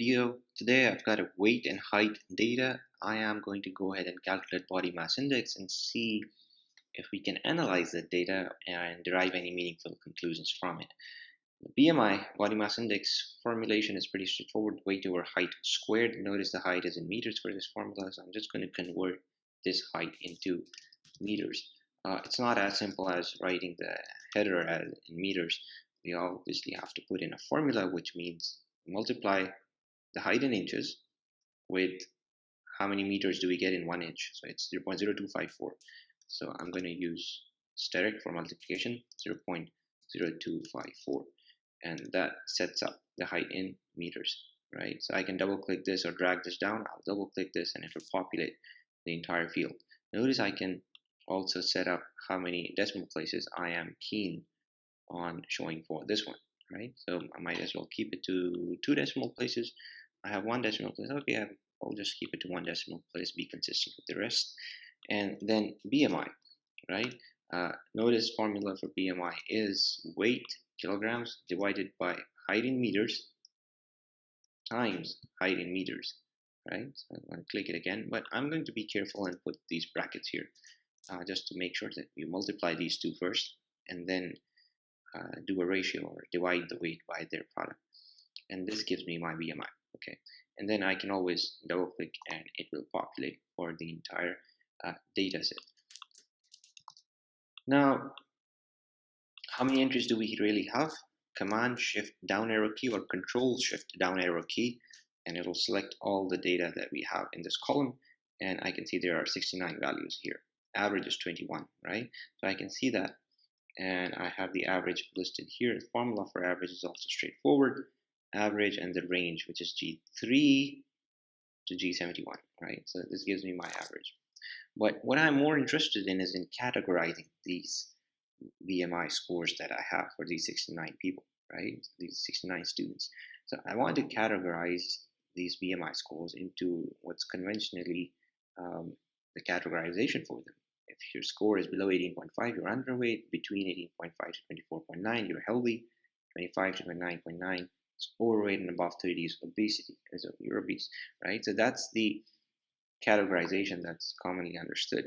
video. Today I've got a weight and height data. I am going to go ahead and calculate body mass index and see if we can analyze that data and derive any meaningful conclusions from it. The BMI, body mass index formulation, is pretty straightforward. Weight over height squared. Notice the height is in meters for this formula, so I'm just going to convert this height into meters. It's not as simple as writing the header as in meters. We obviously have to put in a formula, which means multiply the height in inches with how many meters do we get in 1 inch. So it's 0.0254. So I'm going to use steric for multiplication, 0.0254, and that sets up the height in meters, right? So I can double click this or drag this down. I'll double click this and it will populate the entire field. Notice I can also set up how many decimal places I am keen on showing for this one, right? So I might as well keep it to 2 decimal places. I have 1 decimal place. Okay, I'll just keep it to 1 decimal place, be consistent with the rest. And then BMI, right? Notice formula for BMI is weight kilograms divided by height in meters times height in meters, right? So I'm going to click it again, but I'm going to be careful and put these brackets here just to make sure that you multiply these two first and then do a ratio or divide the weight by their product. And this gives me my BMI, okay? And then I can always double click and it will populate for the entire data set. Now, how many entries do we really have? Command Shift down arrow key or Control Shift down arrow key, and it'll select all the data that we have in this column. And I can see there are 69 values here. Average is 21, right? So I can see that. And I have the average listed here. The formula for average is also straightforward. Average and the range, which is G3 to G71, right? So this gives me my average. But what I'm more interested in is in categorizing these BMI scores that I have for these 69 people, right? These 69 students. So I want to categorize these BMI scores into what's conventionally the categorization for them. If your score is below 18.5, you're underweight. Between 18.5 to 24.9, you're healthy. 25 to 29.9 is overweight, and above 30 is obesity. So you're obese, right? So that's the categorization that's commonly understood.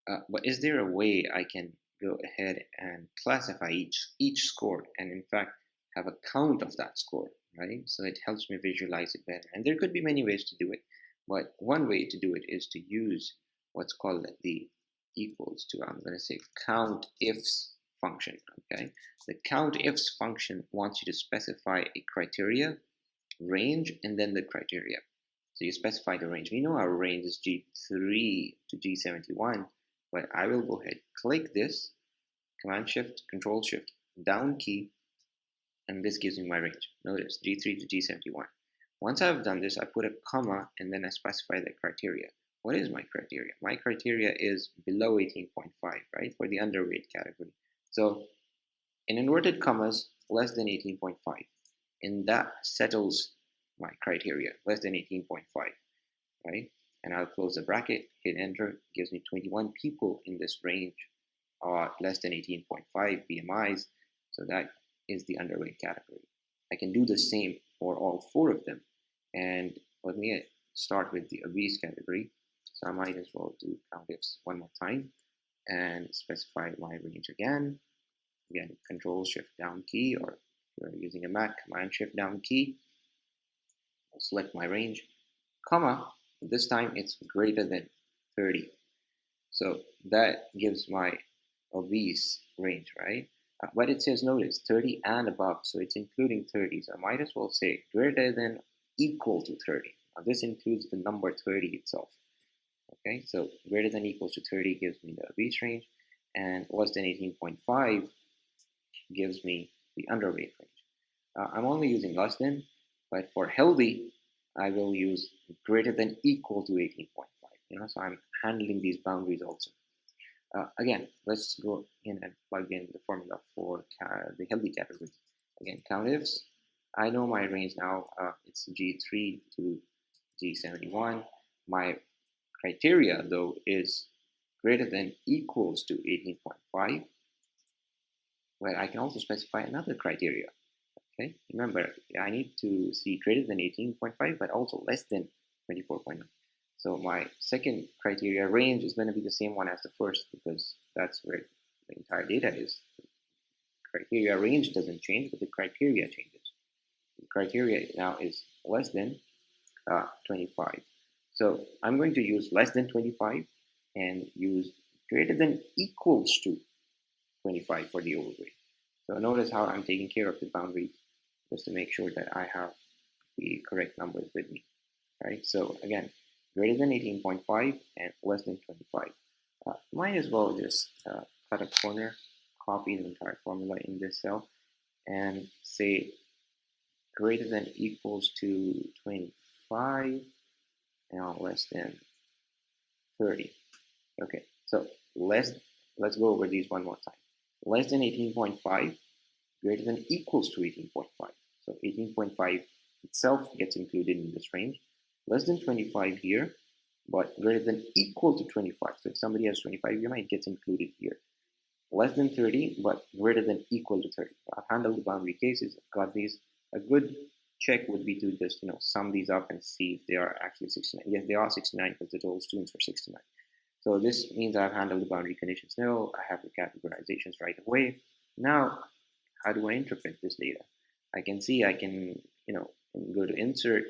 But is there a way I can go ahead and classify each score and in fact have a count of that score, right? So it helps me visualize it better. And there could be many ways to do it, but one way to do it is to use what's called the equals to, I'm going to say, count ifs function, okay? The count ifs function wants you to specify a criteria, range, and then the criteria. So you specify the range. We know our range is G3 to G71, but I will go ahead, click this, Command Shift, Control Shift, down key, and this gives me my range. Notice G3 to G71. Once I've done this, I put a comma and then I specify the criteria. What is my criteria? My criteria is below 18.5, right, for the underweight category. So in inverted commas, less than 18.5. And that settles my criteria, less than 18.5, right? And I'll close the bracket, hit enter, gives me 21 people in this range are less than 18.5 BMIs. So that is the underweight category. I can do the same for all 4 of them. And let me start with the obese category. So I might as well do count ifs one more time and specify my range again. Again, Control Shift down key, or if you're using a Mac, Command Shift down key. I'll select my range, comma, this time it's greater than 30. So that gives my obese range, right? But it says, notice, 30 and above, so it's including 30. So I might as well say greater than equal to 30. Now this includes the number 30 itself. Okay, so greater than equals to 30 gives me the obese range, and less than 18.5 gives me the underweight range. I'm only using less than, but for healthy, I will use greater than equal to 18.5. So I'm handling these boundaries also. Again, let's go in and plug in the formula for the healthy category. Again, count ifs. I know my range now. It's G3 to G71. My criteria, though, is greater than equals to 18.5, where I can also specify another criteria. Okay, remember, I need to see greater than 18.5, but also less than 24.9. So my second criteria range is going to be the same one as the first, because that's where the entire data is. The criteria range doesn't change, but the criteria changes. The criteria now is less than 25. So I'm going to use less than 25 and use greater than equals to 25 for the overweight. So notice how I'm taking care of the boundary just to make sure that I have the correct numbers with me, right? So again, greater than 18.5 and less than 25. Might as well just cut a corner, copy the entire formula in this cell, and say greater than equals to 25 and less than 30. Okay, so let's go over these one more time. Less than 18.5, greater than equals to 18.5. So 18.5 itself gets included in this range. Less than 25 here, but greater than equal to 25. So if somebody has 25 here, it gets included here. Less than 30, but greater than equal to 30. I've handled the boundary cases. I've got these. A good check would be to just sum these up and see if they are actually 69. Yes, they are 69 because the total students are 69. So this means I've handled the boundary conditions now. I have the categorizations right away. Now, how do I interpret this data? I can see I can, go to insert,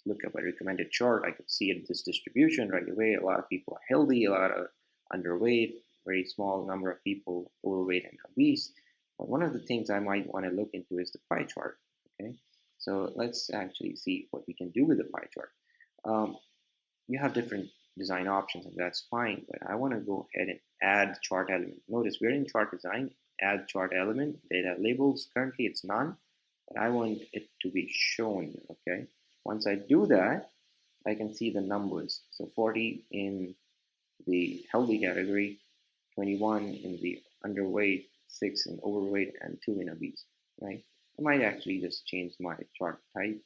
look up a recommended chart. I could see this distribution right away. A lot of people are healthy, a lot of underweight, very small number of people overweight and obese. But one of the things I might want to look into is the pie chart. Okay, so let's actually see what we can do with the pie chart. You have different design options, and that's fine, but I want to go ahead and add chart element. Notice we're in chart design, add chart element, data labels. Currently it's none, but I want it to be shown. Okay, once I do that, I can see the numbers. So 40 in the healthy category, 21 in the underweight, 6 in overweight, and 2 in obese, right? I might actually just change my chart type,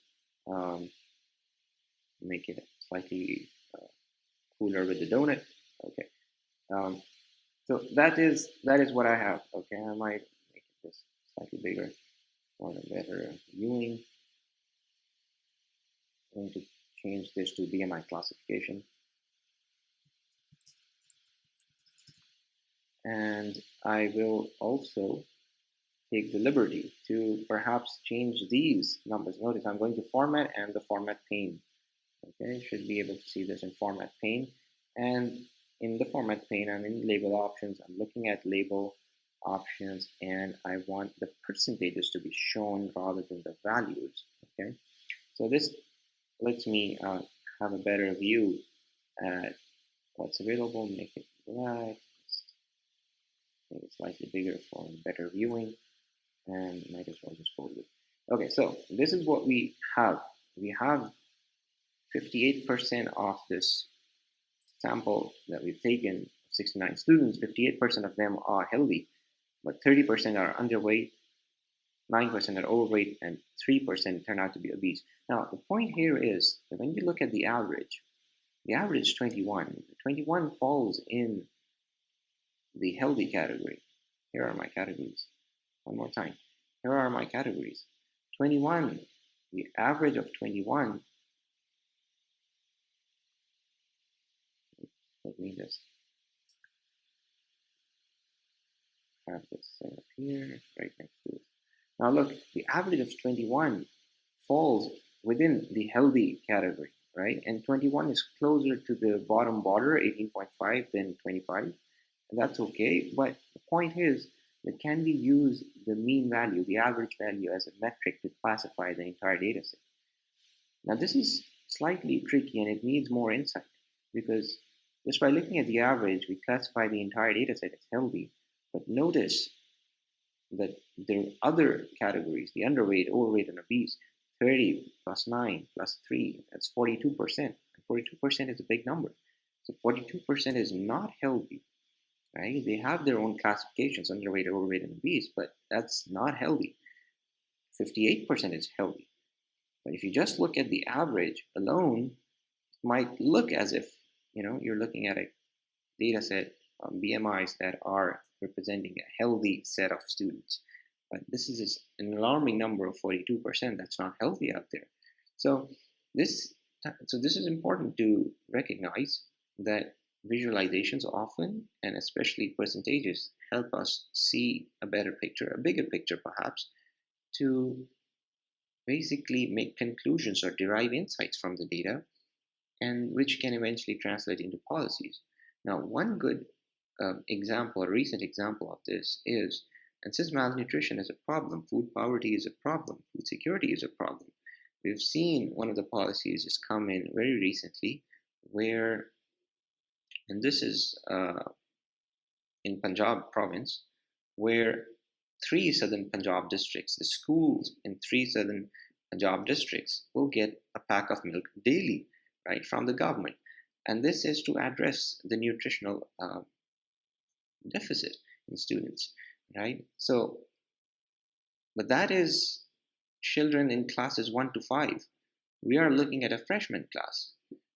make it slightly cooler with the donut. Okay, so that is what I have. Okay, I might make it just slightly bigger for a better viewing. I'm going to change this to BMI classification. And I will also take the liberty to perhaps change these numbers. Notice I'm going to format and the format pane. Okay, should be able to see this in format pane. And in the format pane, I'm in label options. I'm looking at label options, and I want the percentages to be shown rather than the values. Okay, so this lets me have a better view at what's available. Make it black. Make it slightly bigger for better viewing, and might as well just fold it. Okay, so this is what we have. We have 58% of this sample that we've taken, 69 students, 58% of them are healthy, but 30% are underweight, 9% are overweight, and 3% turn out to be obese. Now, the point here is that when you look at the average 21. 21 falls in the healthy category. Here are my categories. One more time. Here are my categories. 21, the average of 21, let me just have this set up here, right next to it. Now look, the average of 21 falls within the healthy category, right? And 21 is closer to the bottom border, 18.5 than 25, and that's okay. But the point is that can we use the mean value, the average value, as a metric to classify the entire data set? Now this is slightly tricky and it needs more insight, because just by looking at the average, we classify the entire data set as healthy. But notice that there are other categories, the underweight, overweight, and obese, 30 plus 9 plus 3, that's 42%. 42% is a big number. So 42% is not healthy, right? They have their own classifications, underweight, overweight, and obese, but that's not healthy. 58% is healthy. But if you just look at the average alone, it might look as if you're looking at a data set BMIs that are representing a healthy set of students. but this is an alarming number of 42%. That's not healthy out there. So this this is important to recognize that visualizations often, and especially percentages, help us see a better picture, a bigger picture perhaps, to basically make conclusions or derive insights from the data, and which can eventually translate into policies. Now, one good example, a recent example of this is, and since malnutrition is a problem, food poverty is a problem, food security is a problem, we've seen one of the policies has come in very recently where, and this is in Punjab province, where three southern Punjab districts, the schools in three southern Punjab districts will get a pack of milk daily, right, from the government. And this is to address the nutritional deficit in students, right? So, but that is children in classes 1 to 5. We are looking at a freshman class,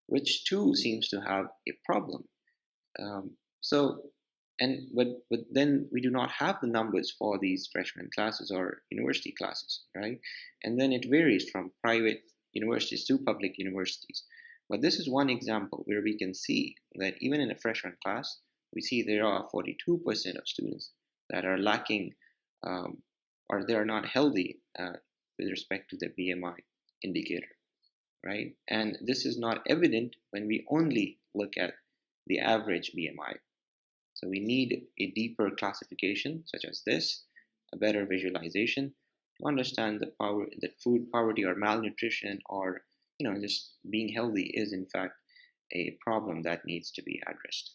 which too seems to have a problem. So, but then we do not have the numbers for these freshman classes or university classes, right? And then it varies from private universities to public universities. But this is one example where we can see that even in a freshman class, we see there are 42% of students that are lacking or they are not healthy with respect to the BMI indicator, right? And this is not evident when we only look at the average BMI. So we need a deeper classification such as this, a better visualization to understand that food poverty or malnutrition or just being healthy is in fact a problem that needs to be addressed.